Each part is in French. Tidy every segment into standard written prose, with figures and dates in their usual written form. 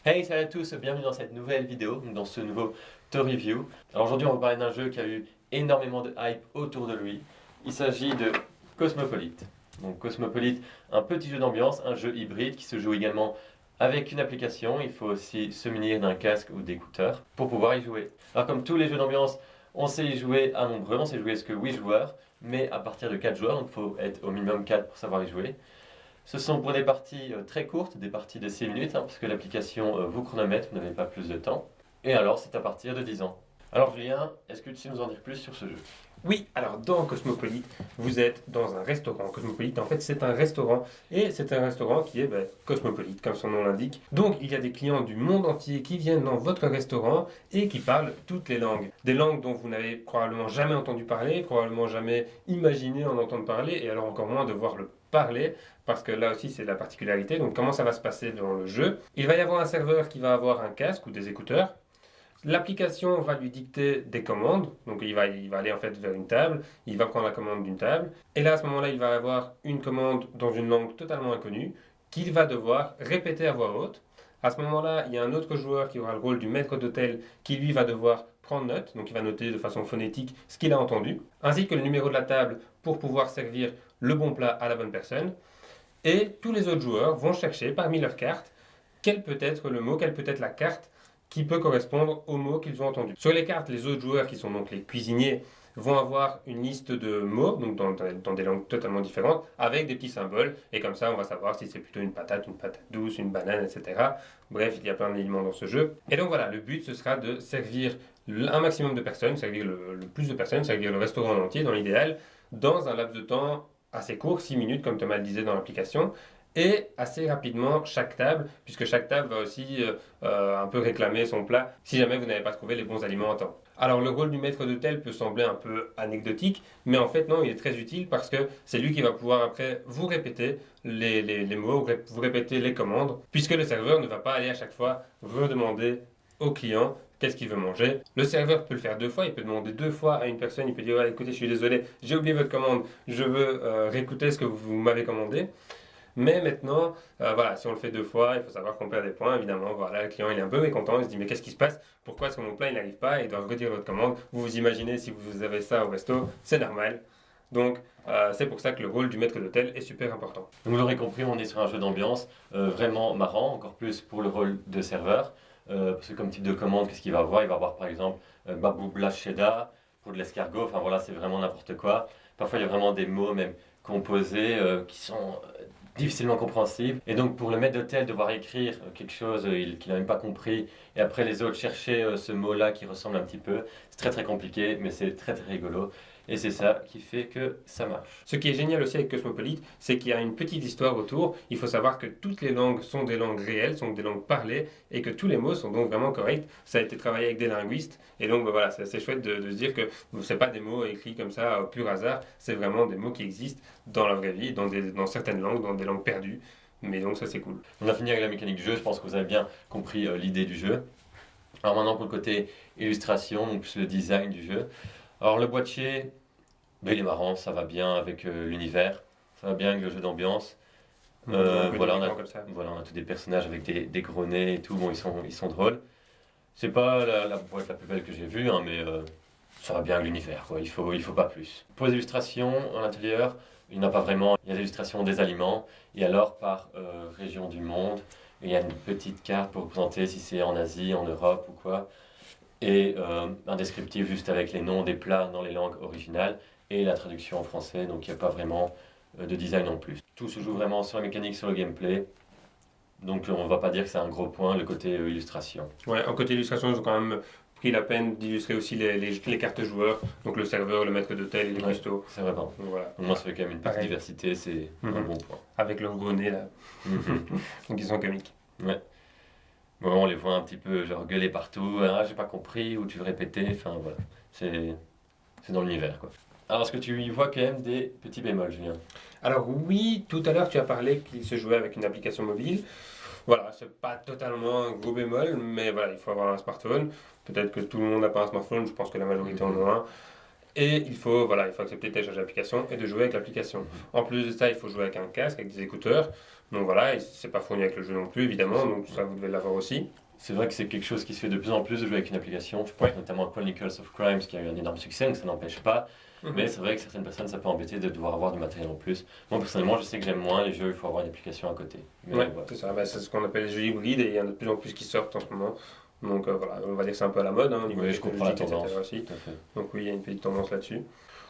Hey, salut à tous, bienvenue dans cette nouvelle vidéo, dans ce nouveau To Review. Alors aujourd'hui on va parler d'un jeu qui a eu énormément de hype autour de lui. Il s'agit de Cosmopolite. Donc Cosmopolite, un petit jeu d'ambiance, un jeu hybride qui se joue également avec une application. Il faut aussi se munir d'un casque ou d'écouteurs pour pouvoir y jouer. Alors comme tous les jeux d'ambiance, on sait y jouer à nombreux, on sait jouer jusqu'à 8 joueurs, mais à partir de 4 joueurs, donc il faut être au minimum 4 pour savoir y jouer. Ce sont pour des parties très courtes, des parties de 6 minutes, parce que l'application vous chronomètre, vous n'avez pas plus de temps. Et alors, c'est à partir de 10 ans. Alors Julien, est-ce que tu sais nous en dire plus sur ce jeu? Oui, alors dans Cosmopolite, vous êtes dans un restaurant. Cosmopolite, en fait, c'est un restaurant. Et c'est un restaurant qui est cosmopolite, comme son nom l'indique. Donc, il y a des clients du monde entier qui viennent dans votre restaurant et qui parlent toutes les langues. Des langues dont vous n'avez probablement jamais entendu parler, probablement jamais imaginé en entendre parler, et alors encore moins de voir le parler, parce que là aussi c'est la particularité. Donc, comment ça va se passer dans le jeu? Il va y avoir un serveur qui va avoir un casque ou des écouteurs. L'application va lui dicter des commandes, donc il va aller en fait vers une table, il va prendre la commande d'une table, et là à ce moment-là il va avoir une commande dans une langue totalement inconnue qu'il va devoir répéter à voix haute. À ce moment-là, il y a un autre joueur qui aura le rôle du maître d'hôtel qui lui va devoir prendre note, donc il va noter de façon phonétique ce qu'il a entendu, ainsi que le numéro de la table pour pouvoir servir le bon plat à la bonne personne. Et tous les autres joueurs vont chercher parmi leurs cartes quel peut être le mot, quelle peut être la carte qui peut correspondre au mot qu'ils ont entendu. Sur les cartes, les autres joueurs, qui sont donc les cuisiniers, vont avoir une liste de mots, donc dans des langues totalement différentes, avec des petits symboles, et comme ça on va savoir si c'est plutôt une patate douce, une banane, etc. Bref, il y a plein d'éléments dans ce jeu. Et donc voilà, le but ce sera de servir un maximum de personnes, servir le plus de personnes, servir le restaurant entier dans l'idéal, dans un laps de temps assez court, 6 minutes comme Thomas le disait dans l'application, et assez rapidement chaque table, puisque chaque table va aussi un peu réclamer son plat si jamais vous n'avez pas trouvé les bons aliments en temps. Alors le rôle du maître d'hôtel peut sembler un peu anecdotique, mais en fait non, il est très utile parce que c'est lui qui va pouvoir après vous répéter les mots, vous répéter les commandes, puisque le serveur ne va pas aller à chaque fois redemander au client qu'est-ce qu'il veut manger. Le serveur peut le faire 2 fois, il peut demander 2 fois à une personne, il peut dire écoutez, je suis désolé, j'ai oublié votre commande, je veux réécouter ce que vous m'avez commandé. Mais maintenant, voilà, si on le fait 2 fois, il faut savoir qu'on perd des points, évidemment. Voilà, le client il est un peu mécontent, il se dit mais qu'est-ce qui se passe? Pourquoi est-ce que mon plat il n'arrive pas? Et il doit redire votre commande. Vous vous imaginez si vous avez ça au resto, c'est normal. Donc c'est pour ça que le rôle du maître d'hôtel est super important. Donc vous l'aurez compris, on est sur un jeu d'ambiance vraiment marrant, encore plus pour le rôle de serveur. Parce que comme type de commande, qu'est-ce qu'il va avoir? Il va avoir par exemple babou blacheda pour de l'escargot, enfin voilà, c'est vraiment n'importe quoi. Parfois il y a vraiment des mots même composés qui sont difficilement compréhensible. Et donc pour le maître d'hôtel, devoir écrire quelque chose qu'il n'a même pas compris, et après les autres chercher ce mot-là qui ressemble un petit peu, c'est très très compliqué, mais c'est très très rigolo. Et c'est ça qui fait que ça marche. Ce qui est génial aussi avec Cosmopolite, c'est qu'il y a une petite histoire autour. Il faut savoir que toutes les langues sont des langues réelles, sont des langues parlées, et que tous les mots sont donc vraiment corrects. Ça a été travaillé avec des linguistes, et donc voilà, c'est assez chouette de se dire que ce n'est pas des mots écrits comme ça au pur hasard, c'est vraiment des mots qui existent dans la vraie vie, dans certaines langues, dans des langues perdues. Mais donc ça c'est cool. On a fini avec la mécanique du jeu, je pense que vous avez bien compris l'idée du jeu. Alors maintenant pour le côté illustration, donc plus le design du jeu. Alors le boîtier, ben, il est marrant, ça va bien avec l'univers, ça va bien avec le jeu d'ambiance. Voilà, on a tous des personnages avec des gros nez et tout, bon ils sont drôles. C'est pas la boîte la plus belle que j'ai vue, hein, mais ça va bien avec l'univers, quoi. Il faut pas plus. Pour les illustrations à l'intérieur, il n'y en a pas vraiment. Il y a des illustrations des aliments, et alors par région du monde, il y a une petite carte pour représenter si c'est en Asie, en Europe ou quoi, et un descriptif juste avec les noms des plats dans les langues originales, et la traduction en français, donc il n'y a pas vraiment de design en plus. Tout se joue vraiment sur la mécanique, sur le gameplay. Donc on va pas dire que c'est un gros point, le côté illustration. Ouais, en côté illustration, ils ont quand même pris la peine d'illustrer aussi les cartes joueurs, donc le serveur, le maître d'hôtel et les custos. C'est vrai, bon. Donc voilà. Au moins ça fait quand même une petite diversité, c'est un bon point. Avec leur gros nez là. Donc ils sont comiques. Ouais. Bon, on les voit un petit peu genre gueuler partout, ah j'ai pas compris, ou tu veux répéter, enfin voilà. C'est dans l'univers quoi. Alors est-ce que tu y vois quand même des petits bémols, Julien? Alors oui, tout à l'heure tu as parlé qu'il se jouait avec une application mobile. Voilà, c'est pas totalement un gros bémol, mais voilà, il faut avoir un smartphone. Peut-être que tout le monde n'a pas un smartphone, je pense que la majorité en a un. Et il faut accepter de télécharger l'application et de jouer avec l'application. En plus de ça, il faut jouer avec un casque, avec des écouteurs. Donc voilà, et c'est pas fourni avec le jeu non plus, évidemment, donc ça, vous devez l'avoir aussi. C'est vrai que c'est quelque chose qui se fait de plus en plus de jouer avec une application. Je pense notamment à Chronicles of Crimes qui a eu un énorme succès, donc ça n'empêche pas. Mais c'est vrai que certaines personnes, ça peut embêter de devoir avoir du matériel en plus. Moi personnellement, je sais que j'aime moins les jeux, il faut avoir une application à côté. Mais, Ouais, c'est ça, c'est ce qu'on appelle les jeux hybrides et il y en a de plus en plus qui sortent en ce moment. Donc voilà, on va dire que c'est un peu à la mode au niveau Oui, je comprends la technologique, tendance. etc. aussi. Tout à fait. Donc oui, il y a une petite tendance là-dessus.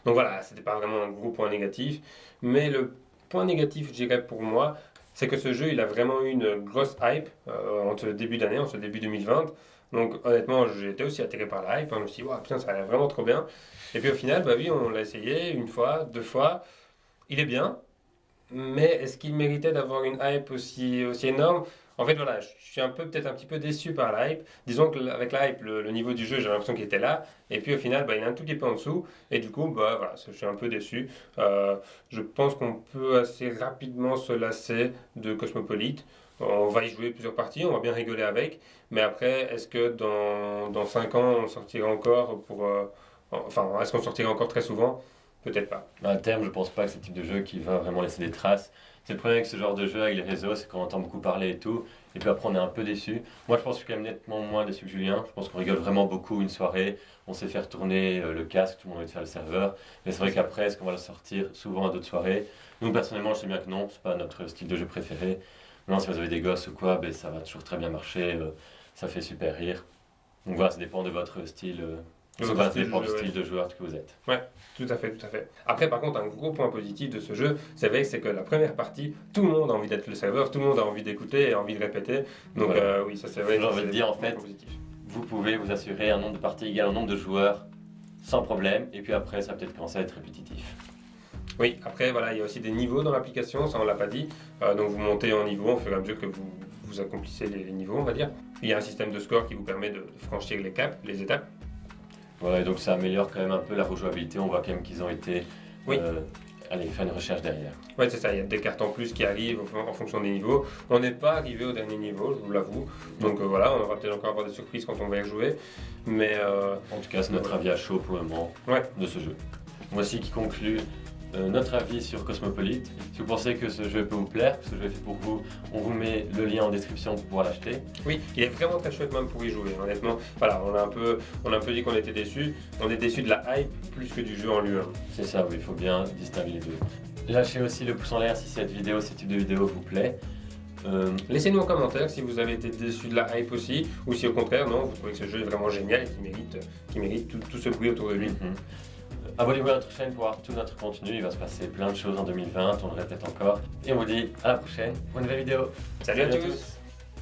Donc voilà, c'était pas vraiment un gros point négatif. Mais le point négatif, je dirais pour moi, c'est que ce jeu, il a vraiment eu une grosse hype en ce début d'année, en ce début 2020. Donc honnêtement, j'ai été aussi attiré par la hype. Je me suis dit, waouh, putain, ça a l'air vraiment trop bien. Et puis au final, bah oui, on l'a essayé une fois, deux fois. Il est bien, mais est-ce qu'il méritait d'avoir une hype aussi énorme? En fait, voilà, je suis peut-être un petit peu déçu par la hype. Disons qu'avec la hype, le niveau du jeu, j'ai l'impression qu'il était là. Et puis au final, bah, il est un tout petit peu en dessous. Et du coup, bah, voilà, je suis un peu déçu. Je pense qu'on peut assez rapidement se lasser de Cosmopolite. On va y jouer plusieurs parties, on va bien rigoler avec. Mais après, est-ce que dans 5 ans, on sortira encore enfin, est-ce qu'on sortira encore très souvent? Peut-être pas. À terme, je pense pas que c'est le type de jeu qui va vraiment laisser des traces. C'est le problème avec ce genre de jeu, avec les réseaux, c'est qu'on entend beaucoup parler et tout, et puis après on est un peu déçu. Moi je pense que je suis quand même nettement moins déçu que Julien, je pense qu'on rigole vraiment beaucoup une soirée, on sait faire tourner le casque, tout le monde veut faire le serveur, mais c'est vrai qu'après, est-ce qu'on va le sortir souvent à d'autres soirées? Nous personnellement, je sais bien que non, c'est pas notre style de jeu préféré. Non, si vous avez des gosses ou quoi, ben, ça va toujours très bien marcher, ça fait super rire. Donc voilà, ça dépend de votre style. Ça dépend du style de joueur que vous êtes. Ouais, tout à fait, tout à fait. Après, par contre, un gros point positif de ce jeu, c'est vrai, c'est que la première partie, tout le monde a envie d'être le serveur, tout le monde a envie d'écouter et envie de répéter. Donc voilà. oui, ça c'est vrai. J'ai envie de dire, en un point fait, positif. vous pouvez vous assurer un nombre de parties égal au nombre de joueurs sans problème, et puis après, ça va peut-être commencer à être répétitif. Oui, après, voilà, il y a aussi des niveaux dans l'application, ça on l'a pas dit. Donc vous montez en niveau au fur et à mesure que vous accomplissez les niveaux, on va dire. Il y a un système de score qui vous permet de franchir les caps, les étapes. Voilà, et donc ça améliore quand même un peu la rejouabilité. On voit quand même qu'ils ont été Oui. allez, faire une recherche derrière. Ouais, c'est ça, il y a des cartes en plus qui arrivent en fonction des niveaux. On n'est pas arrivé au dernier niveau, je vous l'avoue. Donc voilà, on aura peut-être encore avoir des surprises quand on va y rejouer. Mais En tout cas, c'est notre avis à chaud pour le moment de ce jeu. Voici qui conclut notre avis sur Cosmopolite. Si vous pensez que ce jeu peut vous plaire, que ce jeu est fait pour vous, on vous met le lien en description pour pouvoir l'acheter. Oui, il est vraiment très chouette même pour y jouer, honnêtement. Voilà, on a un peu dit qu'on était déçus. On est déçus de la hype plus que du jeu en lui-même. C'est ça, oui, il faut bien distinguer les deux. Lâchez aussi le pouce en l'air si cette vidéo, ce type de vidéo vous plaît. Laissez-nous en commentaire si vous avez été déçus de la hype aussi, ou si au contraire, non, vous trouvez que ce jeu est vraiment génial et qui mérite tout ce bruit autour de lui. Abonnez-vous à notre chaîne pour voir tout notre contenu, il va se passer plein de choses en 2020, on le répète encore. Et on vous dit à la prochaine pour une nouvelle vidéo. Salut à tous.